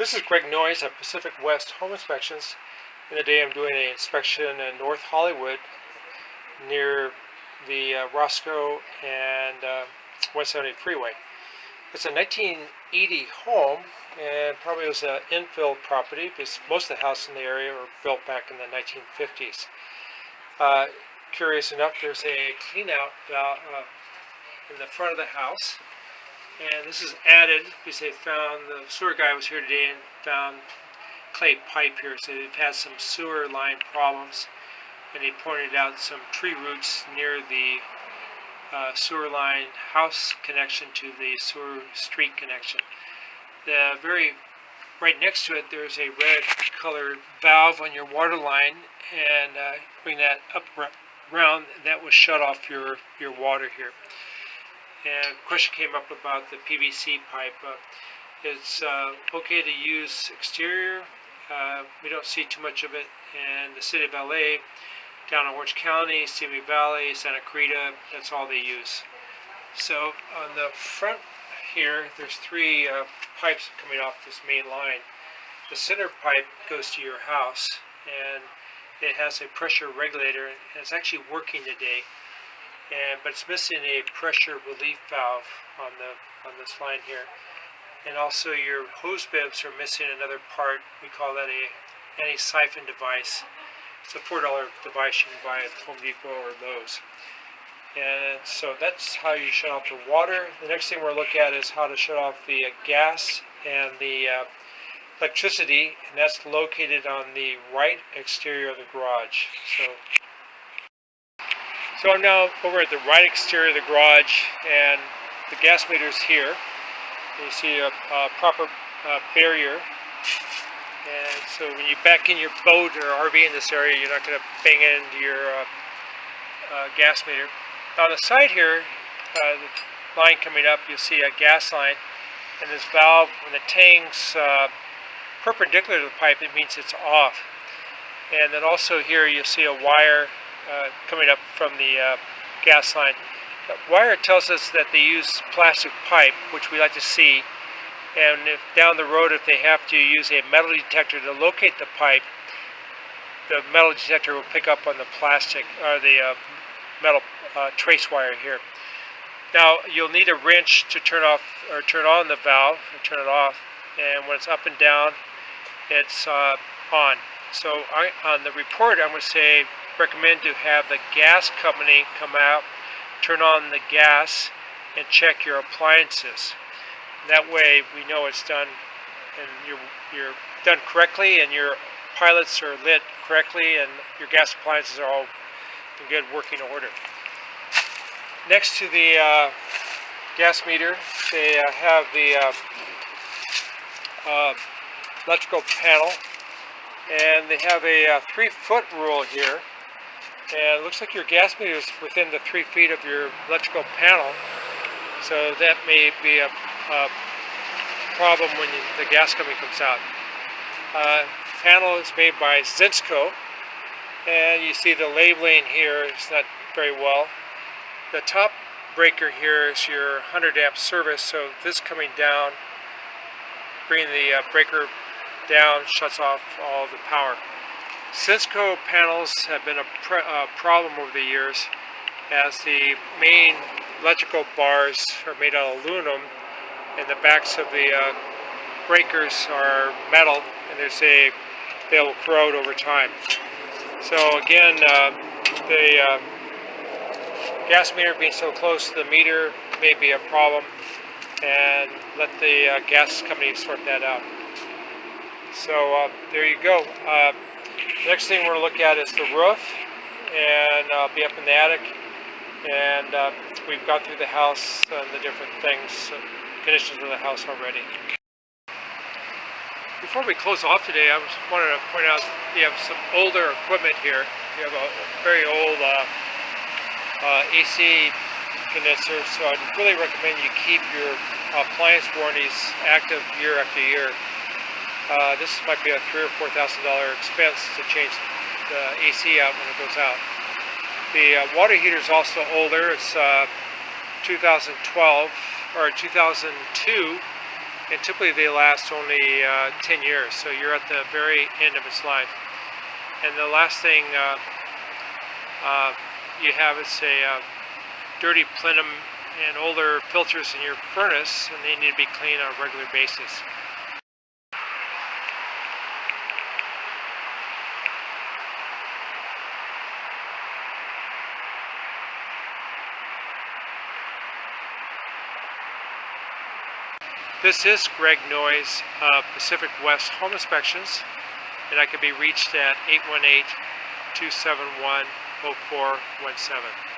This is Greg Noyes at Pacific West Home Inspections. And today I'm doing an inspection in North Hollywood near the Roscoe and 170 freeway. It's a 1980 home and probably was an infill property because most of the houses in the area were built back in the 1950s. Curious enough, there's a clean out valve in the front of the house. And this is added because they found, the sewer guy was here today and found clay pipe here, so they've had some sewer line problems, and he pointed out some tree roots near the sewer line house connection to the sewer street connection. The very right next to it, there's a red colored valve on your water line, and bring that up around, that will shut off your water here. And a question came up about the PVC pipe. It's okay to use exterior. We don't see too much of it in the city of LA, down in Orange County, Simi Valley, Santa Clarita, that's all they use. So on the front here, there's three pipes coming off this main line. The center pipe goes to your house, and it has a pressure regulator, and it's actually working today. But it's missing a pressure relief valve on this line here, and also your hose bibs are missing another part. We call that a anti-siphon device. It's a $4 device you can buy at Home Depot or Lowe's. And so that's how you shut off the water. The next thing we'll look at is how to shut off the gas and the electricity, and that's located on the right exterior of the garage. So I'm now over at the right exterior of the garage, and the gas meter is here. You see a proper barrier, and so when you back in your boat or RV in this area, you're not going to bang into your gas meter. On the side here, the line coming up, you'll see a gas line, and this valve, when the tang's perpendicular to the pipe, it means it's off. And then also here you'll see a wire coming up from the gas line. The wire tells us that they use plastic pipe, which we like to see, and if down the road, if they have to use a metal detector to locate the pipe, the metal detector will pick up on the plastic or the metal trace wire here. Now you'll need a wrench to turn off or turn on the valve or turn it off, and when it's up and down, it's on. So on the report, I'm going to recommend to have the gas company come out, turn on the gas, and check your appliances. That way we know it's done, and you're done correctly, and your pilots are lit correctly, and your gas appliances are all in good working order. Next to the gas meter, they have the electrical panel, and they have a 3-foot rule here. And it looks like your gas meter is within the 3 feet of your electrical panel, so that may be a problem when the gas company comes out. Panel is made by Zinsco, and you see the labeling here is not very well. The top breaker here is your 100 amp service, so this coming down, bringing the breaker down, shuts off all the power. Zinsco panels have been a problem over the years, as the main electrical bars are made out of aluminum, and the backs of the breakers are metal, and they will corrode over time. So again, the gas meter being so close to the meter may be a problem, and let the gas company sort that out. So there you go. Next thing we're going to look at is the roof, and I'll be up in the attic, and we've gone through the house and the different things, conditions of the house already. Before we close off today, I just wanted to point out you have some older equipment here. You have a very old AC condenser, so I'd really recommend you keep your appliance warranties active year after year. This might be a $3,000 or $4,000 expense to change the AC out when it goes out. The water heater is also older. It's 2012 or 2002 and typically they last only 10 years, so you're at the very end of its life. And the last thing you have is a dirty plenum and older filters in your furnace, and they need to be cleaned on a regular basis. This is Greg Noyes of Pacific West Home Inspections, and I can be reached at 818-271-0417.